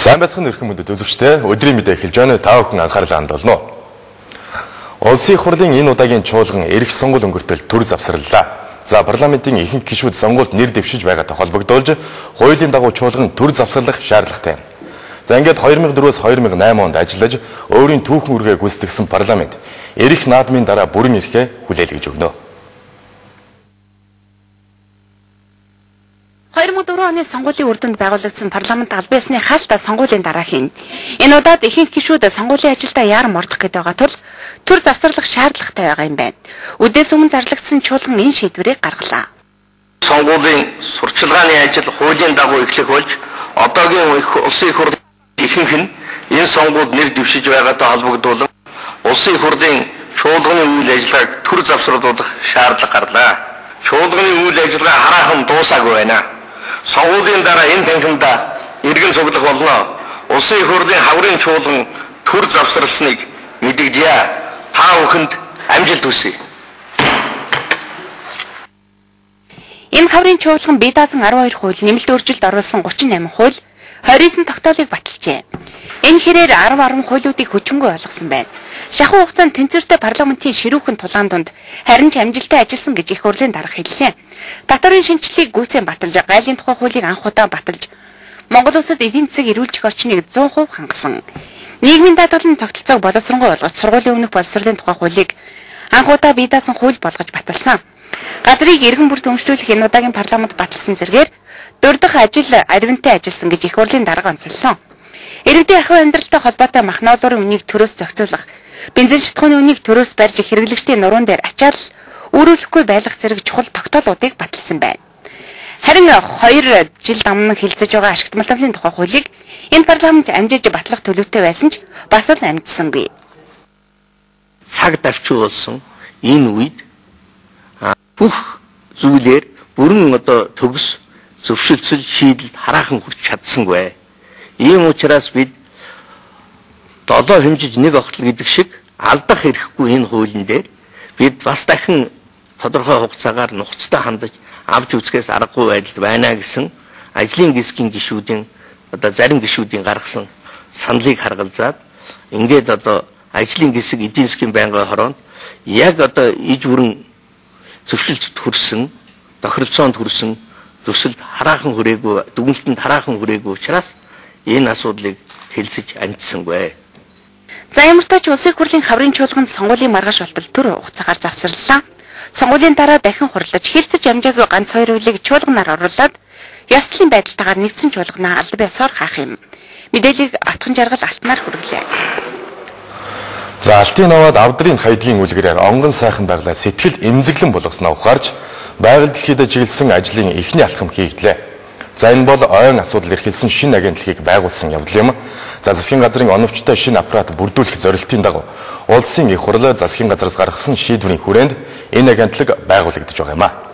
Сайн байцгаана өрхөн мөндөд үзэгчдээ өдрийн мэдээ эхэлж байна. Та бүхэн анхаарлаа хандуулно. Улсын хурлын энэ удаагийн чуулган эрх сонгуул өнгөртөл төр завсарлаа. За парламентын ихэнх гишүүд сонгуульд нэр дэвшиж байгаатай холбогдуулж, хуулийн дагуу чуулган төр завсарлах шаардлагатай. За ингээд 2004-өөс 2008 онд ажиллаж, өөрийн түүхэн үргээ гүйцэтгэсэн парламент эрх наадмын дараа бүрэн эрхээ хүлээлгэж өгнө. 2004 оны сонгуулийн үр дүнд байгуулагдсан парламент албан ёсны хаалтаа сонгуулийн дараахийн энэ удаад ихэнх гишүүд сонгуулийн ажилдаа яаран мордох гэдэг байгаа тул төр завсарлах шаардлагатай байгаа юм байна. Үдээс өмнө зарлагдсан чуулган энэ шийдвэрийг гаргалаа. Сонгуулийн сурчлагын ажил хуулийн дагуу эхлэх болж одоогийн улсын их хурлын ихэнх нь энэ сонгуульд нэр дэвшиж байгаатай холбогдуулан улсын их хурлын чуулганы үйл ажиллагааг төр завсруулах шаардлага гарлаа. Чуулганы үйл ажиллагаа хараахан дуусаагүй байна. Сонгуулийн дараа энэ танхимда иргэн цуглах болно. Улсын их хурлын хаврын чуулган төр завсарлсныг мэдэгдэе. Та бүхэнд амжилт хүсье. Энэ хаврын чуулган бие даасан 12 хууль, нэмэлт өөрчлөлт оруулсан 38 хууль, 29 тогтоолыг баталжээ. Энэ хэрээр 10 хуулиудыг хүчингүй ойлгосон байна. Шахуу хугацаанд тэнцвэртэй парламентын ширүүхэн тулаан донд харин ч амжилттай ажилласан гэж их хурлын дарга хэллээ. Татварын шинжилгээг гүйцэн баталж, гайлын тухай хуулийг анх удаа баталж, Монгол улсад эдийн засаг эрүүлжих орчныг 100% хангасан. Нийгмийн даатгалын тогтолцоог боловсронгуй болгож, сургуулийн өмнөх боловсролын тухай хуулийг анх удаа бие даасан хууль болгож баталсан. Газрыг иргэн бүрт өмчлүүлэх энэ удаагийн парламент баталсан зэргээр дурдах ажил аривантай ажилласан гэж их хурлын дарга онцоллоо. Иргэдийн ахуй амьдралтай холбоотой махнуулуурын үнийг төрөөс зохицуулах, бензин шатхууны үнийг төрөөс барьж хэрэглэгчдийн нуруун дээр ачаал үүрүүлэхгүй байлгах зэрэг чухал тогтоолуудыг баталсан байна. Харин 2 жил дамнан хилцэж байгаа ашигт малтамлын тухай хуулийг энэ парламент амжиж батлах төлөвтэй байсан ч бас л амжсангүй. Цаг давчуулсан энэ үед бүх зүйлээр бүрэн одоо төгс зөвшөлдсөл шийдэлд хараахан хүрч чадсангүй. Ийм учраас бид 7 хэмжиж 1 огтл гэдэг шиг алдах эрхгүй энэ хуулийн дээр бид бас дахин тодорхой хугацаагаар нухацтай хандаж авч үзэхээс аргагүй байдалд байна гэсэн ажлын гисгийн гишүүдийн одоо зарим гишүүдийн гаргасан саналыг харгалзаад ингээд одоо ажлын гисэг эдийн засгийн байнгын хороонд яг одоо иж бүрэн зөвшөлтөд хүрсэн, тохиролцоонд хүрсэн төсөлд хараахан хүрээгүй, дүгнэлтэнд хараахан хүрээгүй учраас энэ асуудлыг хэлцэж амжсангүй. За ямартай ч улсын хурлын хаврын чуулганд сонгуулийн маргааш болтол төр хугацаагаар завсарлаа. Сонгуулийн дараа дахин хурлаж хэлцэж амжаагүй ганц 2 хуулийг чуулганаар оруулаад ёслолын байдалтайгаар нэгдсэн чуулганаа албан ёсоор хаах юм. Мэдээллийг Атхан Жаргал алтнаар хүргэлээ. За алтын наваад авдрын хайдгийн үлгэрээр онгон сайхан байглаа сэтгэл эмзэглэн болгосноо ухаарч байгаль дэлхийд чиглэсэн ажлын эхний алхам хийгдлээ. За энэ бол ойн асуудал эрхэлсэн шинэ агентлагийг байгуулсан явдал юм. За засгийн газрын оновчтой шинэ аппарат бүрдүүлэх зорилтын дагуу улсын их хурл засгийн газраас гаргасан шийдвэрийн хүрээнд энэ агентлаг байгуулагдаж байгаа юм а.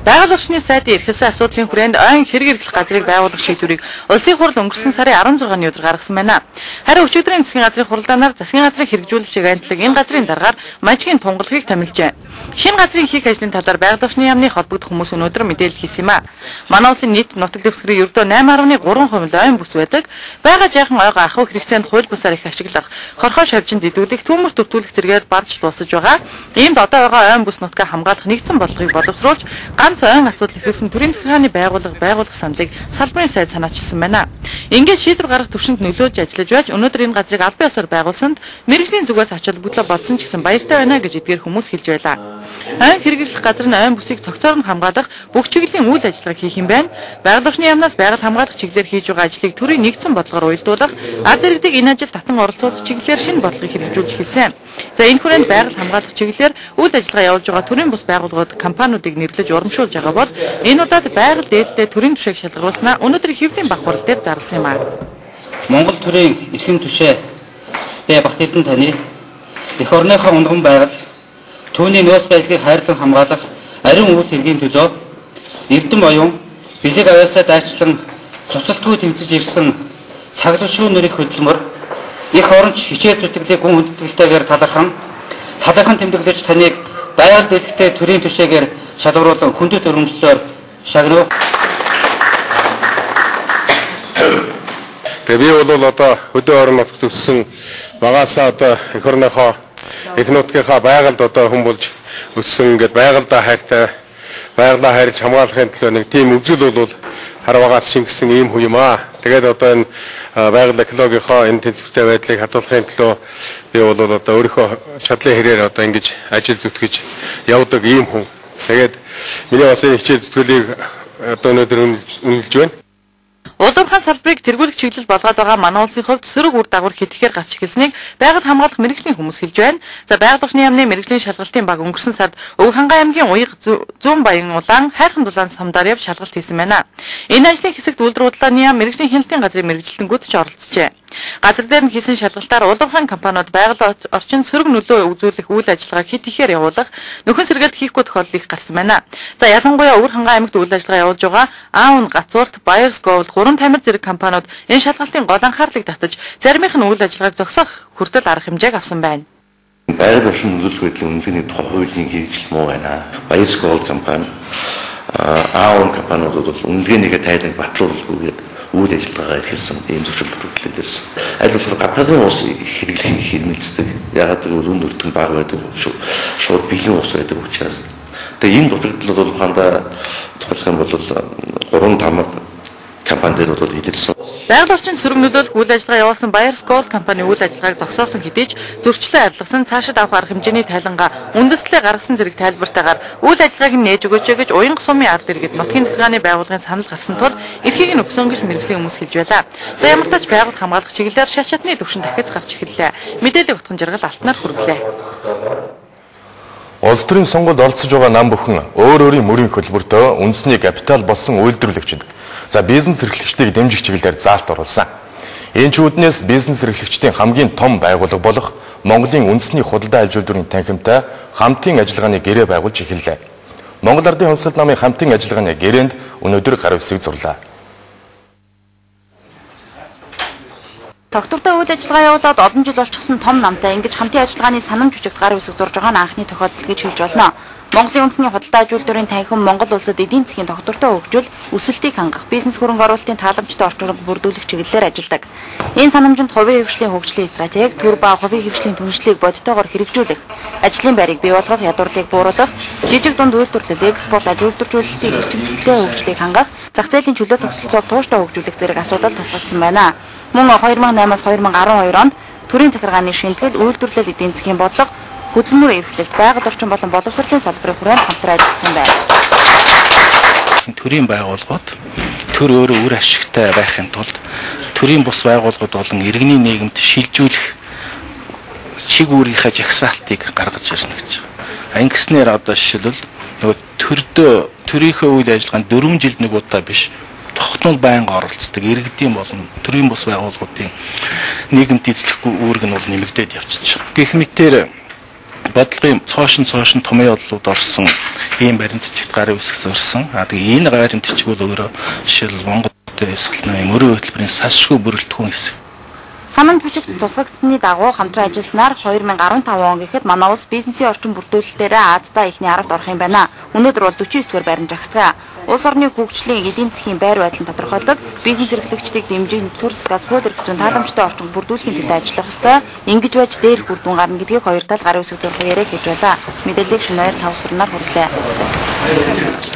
Байгаль орчны сайдын эрхэлсэн асуудлын хүрээнд ойн хэрэг эрхлэх газрыг байгуулах шийдвэрийг улсын хурл өнгөрсөн сарын 16-ны өдөр гаргасан байна. Харин өчигдрийн засгийн газрын хуралдаанаар засгийн газрын хэрэгжүүлэлт агентлаг энэ газрын дараагаар мажгийн тунгалахыг томилжээ. Шинэ газрын хийх ажлын талаар байгаль орчны яамны холбогдох хүмүүс өнөөдөр мэдээлэл хийсэн юм а. Манай улсын нийт нутаг дэвсгэрийн ердөө 8.3% ойн бүс байдаг. Бага жаахан ойгоо ахуй хэрэгцээнд хууль бусаар их ашиглах, хорхоо шавжинд идүүлэх, төмөр төртүүлэх зэргээр барж дуусаж байгаа. Иймд одоо байгаа ойн бүс нутгаа хамгаалах нэгдсэн бодлогыг боловсруулж ойн асуудал ихсэн төрийн захиргааны байгууллага саналыг салбарын сайд санаачилсан байна. Ингээд шийдвэр гаргах төвшөнд нөлөөлж ажиллаж байж өнөөдөр энэ газрыг албан ёсоор байгуулсанд мэргэжлийн зүгээс ач холбогдол бодсон ч гэсэн баяртай байна гэж эдгээр хүмүүс хэлж байлаа. Ойн хэрэглэх газрын ойн бүсийг цогцоор нь хамгаалах бүх чиглэлийн үйл ажиллагааг хийх юм байна. Байгаль орчны яамнаас байгаль хамгаалах чиглэлээр хийж байгаа ажлыг төрийн нэгдсэн бодлогоор уялдуулах, ард иргэдийг энэ ажилд татан оролцуулах чиглэлээр шинэ бодлогыг хэрэгжүүлж эхэлсэн. За энэ хүрээнд байгаль хамгаалах чиглэлээр үйл ажиллагаа явуулж байгаа төрийн бус байгууллагууд компаниудыг нэрлэж урамшуулж байгаа бол энэ удаад байгаль дээлтэй төрийн түшээг шалгаруулснаа өнөөдөр хэвлийн бах хурал дээр зарласан юм а. Монгол төрийн эрхэм түшээ бай багтэлтэн таны эх орныхоо унган байгаль түүний нөөц байдлыг хайрлан хамгаалах ариун үйл хэргийн төлөө эрдэм оюун бэлэг аваасаа дайчлан цуцалтгүй тэмцэж ирсэн цаглшгүй нэрийн хөдөлмөр их оронч хичээл зүтгэлийг гүн хүндэтгэлтэйгээр талархан тэмдэглэж таныг байгаль дэлхтэй төрийн түшээгээр шалгаруулан хүндэт өрөмжлөөр шагнав. Тэгээ би бол одоо хөдөө орон нутгад өссөн багаасаа одоо эх орныхоо эх нутгийнхаа байгальд одоо хүн болж өссөн ингээд байгальдаа хайртай байгалаа хайрлаж хамгаалахын төлөө нэг тийм өвзөл бол харвагаас шингэсэн ийм хүн юм аа. Тэгээд одоо энэ байгаль экологийнхоо энэ тэнцвэртэй байдлыг хадгалахын төлөө би бол одоо өөрийнхөө чадлын хэрээр одоо ингэж ажил зүтгэж явдаг ийм хүн. Тэгээд миний бас энэ хичээл зүтгэлийг одоо өнөөдөр үнэлж байна. Улуурхайн салбарыг тэргүүлэх чиглэл болгоод байгаа манай улсын хувьд сөрөг үр дагавар хэдийгээр гарч эхэлснийг байгаль хамгаалах мэргэжлийн хүмүүс хэлж байна. За байгаль орчны яамны мэргэжлийн шалгалтын баг өнгөрсөн сард Өв хангай аймгийн Уяг Зүүн Баян улаан хайрхан дулаан самдаар явж шалгалт хийсэн байна. Энэ ажлын хэсэгт үйлдвэр бодлооны яам мэргэжлийн хяналтын газрын мэргэжилтэнгүүд ч оролцжээ. Газар дээр нь хийсэн шалгалтаар улуурхайн компаниуд байгаль орчинд сөрөг нөлөө үзүүлэх үйл ажиллагааг хэд ихээр явуулах, нөхөн сэргэлт хийхгүй тохиолдол их гарсан байна. За ялангуяа Өв хангай аймагт үйл ажиллагаа явуулж байгаа Аун, Гацуурт, Баярс Gold, Гурван Тамир зэрэг компаниуд энэ шалгалтын гол анхаарлыг татаж, заримынх нь үйл ажиллагааг зогсоох хүртэл арга хэмжээг авсан байна. Байгаль орчин нөлөөлөх байдлын үнэлгээний тухай хуулийн хэрэгжил муу байна. Баярс Gold компани, Аун компаниуд бол үнэлгээнийхээ тайлбарыг батлуулгүйгээд үйл ажиллагаагаа эхэлсэн ийм зөрчил бүртлэл ирсэн. Аль болох гадаадын ус хэрэглэх хэрмэлцдэг. Ягаад гэвэл үн өртөн баг байдаг, шууд бэлэн ус байдаг учраас. Тэгээ энэ дутагдал бол хандаа тохиолох юм бол 3-5 компани дээр бол хэлсэн. Байгаль орчин сөрөг нөлөөлөх үйл ажиллагаа явуулсан Баярс Gold компани үйл ажиллагааг зогсоосон хэдий ч зөрчлөө арилгасан цаашид авах арга хэмжээний тайлангаа үндэслэлээ гаргасан зэрэг тайлбартаагаар үйл ажиллагааг нь нээж өгөөч гэж уянга сумын ард иргэд нутгийн захиргааны байгууллагын санал гарсан тул эрхийг нь өгсөн гэж мэргэжлийн хүмүүс хэлж байлаа. За ямар ч тач байгууллага хамгаалах чиглэлээр шат шатны төвшин дахиж гарч эхэллээ. Мэдээлэл утган жаргал алтнаар хүргэлээ. Улс төрийн сонгуульд оролцож байгаа нам бүхэн өөр өөрийн мөрийн хөтөлбөртөө үндэсний капитал болсон үйлдвэрлэгчид за бизнес эрхлэгчдийг дэмжих чиглэлээр заалт оруулсан. Энэ ч үүднээс бизнес эрхлэгчдийн хамгийн том байгууллага болох Монголын үндэсний худалдаа ажилтнуудын танхимтай хамтын ажиллагааны гэрээ байгуулж эхэллээ. Монгол Ардын хувьсгал намын хамтын ажиллагааны гэрээнд өнөөдөр гар үсэг зурлаа. Тогтвортой үйл ажиллагаа явуулаад олон жил болчихсон том намтай ингэж хамтын ажиллагааны санамж жүжигт гар үсэг зурж байгаа нь анхны тохиолдол гэж хэлж болно. Монголын үндэсний худалдаа ажилтнуудын танхим Монгол улсад эдийн засгийн тогтвортой хөгжил, өсөлтийг хангах, бизнес хөрөнгө оруулалтын тааламжтай орчныг бүрдүүлэх чиглэлээр ажилладаг. Энэ санамжинд хувийн хөгжлийн хөгжлийн стратеги, төр ба хувийн хөгжлийн түншлийг бодитойгоор хэрэгжүүлэх, ажлын байрыг бий болгох, ядуурлыг бууруулах, жижиг дунд үйлдвэрлэл, экспорт, аж үйлдвэржүүлэлтийн эрчимтэй хөгжлийг хангах, зах зээлийн чөлөө тогтолцоог тууштай хөгжүүлэх зэрэг асуудал тасгагдсан байна. Мөн 2008-аас 2012 онд төрийн захиргааны шинтгэл, үйлдвэрлэл эдийн засгийн бодлого, хөдөлмөр эрхлэлт, байгаль орчин болон боловсролын салбарын хүрээнд хамтран ажиллах юм байна. Төрийн байгууллагууд төр өөрөө үр ашигтай байхын тулд төрийн бус байгууллагууд болон иргэний нийгэмд шилжүүлэх чиг үүргийнхаа жагсаалтыг гаргаж ирнэ гэж байна. Ингэснээр одоо жишээлбэл нөгөө төрийнхөө үйл ажиллагаанд 4 жилд нэг удаа биш тогтмол байнга оролцдог иргэдийн болон төрийн бус байгууллагуудын нийгэмд эзлэхгүй үүрэг нь бол нэмэгдээд явчихж байна. Гэх мэтээр бодлогын цоошин томьёо бодлууд орсон ийм баримтчигт гарын үсэг зурсан. Тэгээ энэ баримтчиг бол өөрөө жишээл Монгол Улсын мөрийн хөтөлбөрийн салшгүй бүрэлдэхүүн хэсэг. Санамж бүжигт тусгагдсны дагуу хамтран ажилласнаар 2015 он гэхэд манай улс бизнесийн орчин бүрдүүлэлтээрээ Аздаа ихний 10-т орох юм байна. Өнөөдөр бол 49-р байранд жагсдаг. Улс орны хөгжлийн эдийн засгийн байр байдлыг тодорхойлдог, бизнес эрхлэгчдийг дэмжих төрс газ хууль эрх зүйн тааламжтай орчин бүрдүүлэхийн төлөө ажиллах ёстой. Ингэж байж дээрх үр дүн гарна гэдгийг хоёр тал гарын үсэг зурхаар яриа хийж байлаа. Мэдээллийг шинээр савсарнаар хүргэлээ.